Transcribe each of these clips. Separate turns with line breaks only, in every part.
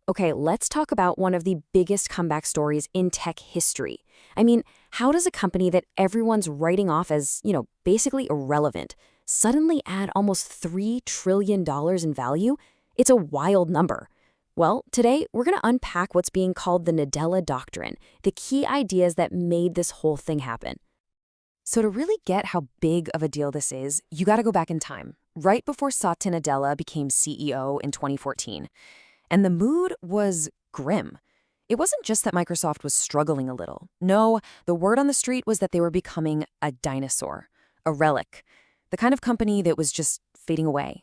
Okay, let's talk about one of the biggest comeback stories in tech history. I mean, how does a company that everyone's writing off as, basically irrelevant, suddenly add almost $3 trillion in value? It's a wild number. Well, today we're going to unpack what's being called the Nadella Doctrine, the key ideas that made this whole thing happen. So to really get how big of a deal this is, you got to go back in time, right before Satya Nadella became CEO in 2014. And the mood was grim. It wasn't just that Microsoft was struggling a little. No, the word on the street was that they were becoming a dinosaur, a relic, the kind of company that was just fading away.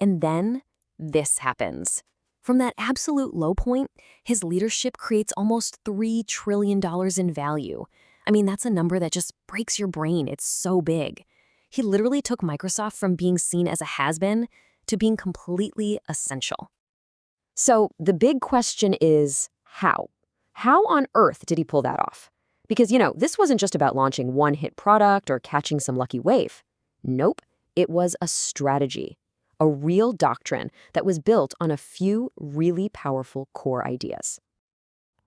And then this happens. From that absolute low point, his leadership creates almost $3 trillion in value. I mean, that's a number that just breaks your brain. It's so big. He literally took Microsoft from being seen as a has-been to being completely essential. So the big question is how? How on earth did he pull that off? Because, this wasn't just about launching one hit product or catching some lucky wave. Nope, it was a strategy, a real doctrine that was built on a few really powerful core ideas.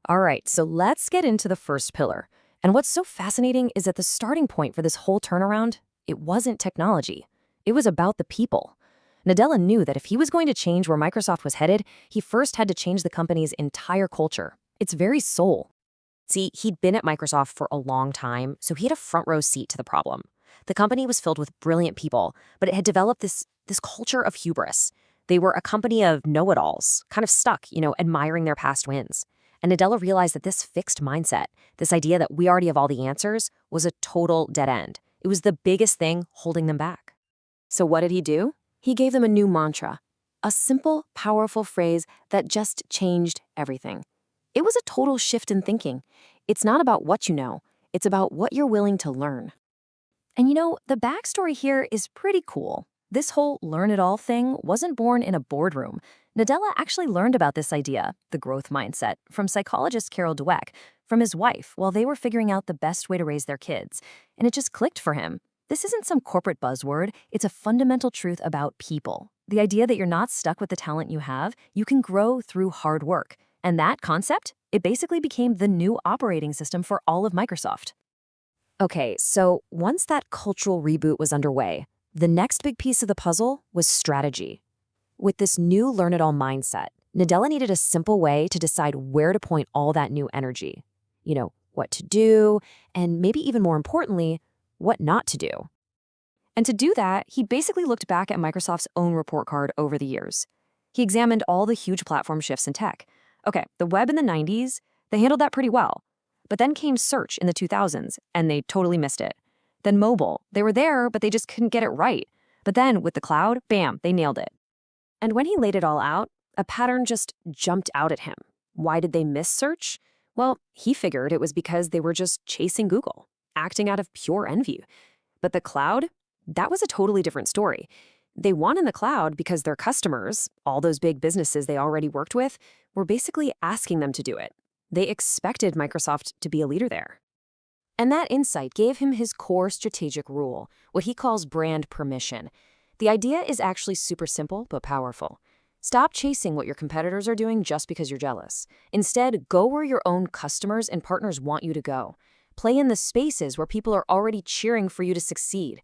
All right, so let's get into the first pillar. And what's so fascinating is that the starting point for this whole turnaround, it wasn't technology. It was about the people. Nadella knew that if he was going to change where Microsoft was headed, he first had to change the company's entire culture, its very soul. See, he'd been at Microsoft for a long time, so he had a front-row seat to the problem. The company was filled with brilliant people, but it had developed this culture of hubris. They were a company of know-it-alls, kind of stuck, admiring their past wins. And Nadella realized that this fixed mindset, this idea that we already have all the answers, was a total dead end. It was the biggest thing holding them back. So what did he do? He gave them a new mantra, a simple, powerful phrase that just changed everything. It was a total shift in thinking. It's not about what you know, it's about what you're willing to learn. And the backstory here is pretty cool. This whole learn-it-all thing wasn't born in a boardroom. Nadella actually learned about this idea, the growth mindset, from psychologist Carol Dweck, from his wife, while they were figuring out the best way to raise their kids. And it just clicked for him. This isn't some corporate buzzword, it's a fundamental truth about people. The idea that you're not stuck with the talent you have, you can grow through hard work. And that concept, it basically became the new operating system for all of Microsoft. Okay, so once that cultural reboot was underway, the next big piece of the puzzle was strategy. With this new learn-it-all mindset, Nadella needed a simple way to decide where to point all that new energy. What to do, and maybe even more importantly, what not to do. And to do that, he basically looked back at Microsoft's own report card over the years. He examined all the huge platform shifts in tech. Okay, the web in the 90s, they handled that pretty well. But then came search in the 2000s, and they totally missed it. Then mobile, they were there, but they just couldn't get it right. But then with the cloud, bam, they nailed it. And when he laid it all out, a pattern just jumped out at him. Why did they miss search? Well, he figured it was because they were just chasing Google, acting out of pure envy. But the cloud, that was a totally different story. They won in the cloud because their customers, all those big businesses they already worked with, were basically asking them to do it. They expected Microsoft to be a leader there. And that insight gave him his core strategic rule, what he calls brand permission. The idea is actually super simple but powerful. Stop chasing what your competitors are doing just because you're jealous. Instead, go where your own customers and partners want you to go. Play in the spaces where people are already cheering for you to succeed.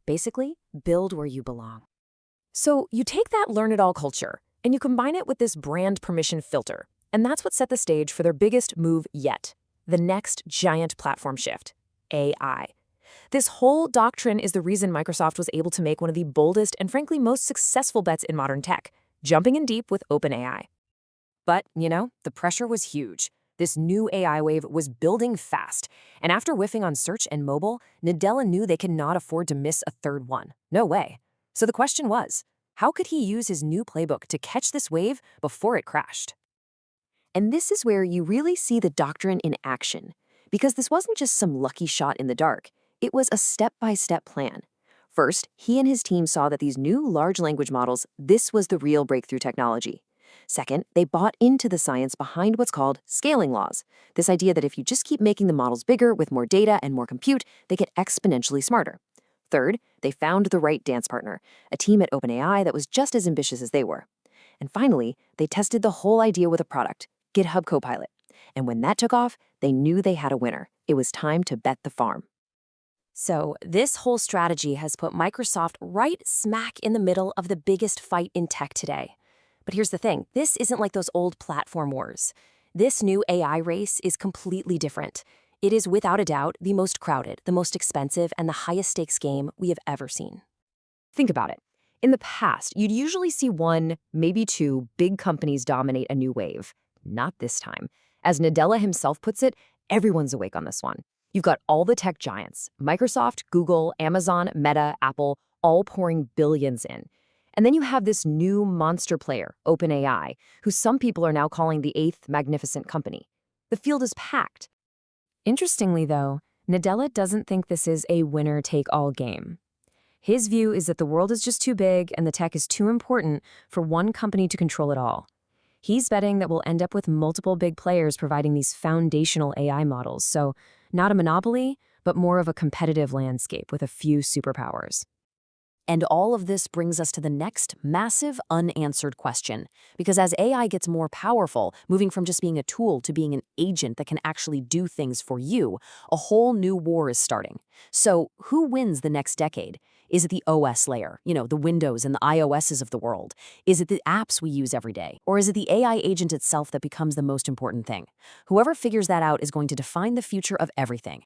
Basically, build where you belong. So you take that learn-it-all culture, and you combine it with this brand permission filter. And that's what set the stage for their biggest move yet, the next giant platform shift, AI. This whole doctrine is the reason Microsoft was able to make one of the boldest and frankly most successful bets in modern tech, jumping in deep with OpenAI. But, the pressure was huge. This new AI wave was building fast, and after whiffing on search and mobile, Nadella knew they could not afford to miss a third one. No way. So the question was, how could he use his new playbook to catch this wave before it crashed? And this is where you really see the doctrine in action, because this wasn't just some lucky shot in the dark. It was a step-by-step plan. First, he and his team saw that these new large language models, this was the real breakthrough technology. Second, they bought into the science behind what's called scaling laws, this idea that if you just keep making the models bigger with more data and more compute, they get exponentially smarter. Third, they found the right dance partner, a team at OpenAI that was just as ambitious as they were. And finally, they tested the whole idea with a product, GitHub Copilot. And when that took off, they knew they had a winner. It was time to bet the farm. So, this whole strategy has put Microsoft right smack in the middle of the biggest fight in tech today. But here's the thing, this isn't like those old platform wars. This new AI race is completely different. It is without a doubt the most crowded, the most expensive, and the highest stakes game we have ever seen. Think about it. In the past, you'd usually see one, maybe two, big companies dominate a new wave. Not this time. As Nadella himself puts it, everyone's awake on this one. You've got all the tech giants, Microsoft, Google, Amazon, Meta, Apple, all pouring billions in. And then you have this new monster player, OpenAI, who some people are now calling the eighth magnificent company. The field is packed. Interestingly, though, Nadella doesn't think this is a winner-take-all game. His view is that the world is just too big and the tech is too important for one company to control it all. He's betting that we'll end up with multiple big players providing these foundational AI models, so not a monopoly, but more of a competitive landscape with a few superpowers. And all of this brings us to the next massive unanswered question. Because as AI gets more powerful, moving from just being a tool to being an agent that can actually do things for you, a whole new war is starting. So who wins the next decade? Is it the OS layer, the Windows and the iOSs of the world? Is it the apps we use every day? Or is it the AI agent itself that becomes the most important thing? Whoever figures that out is going to define the future of everything.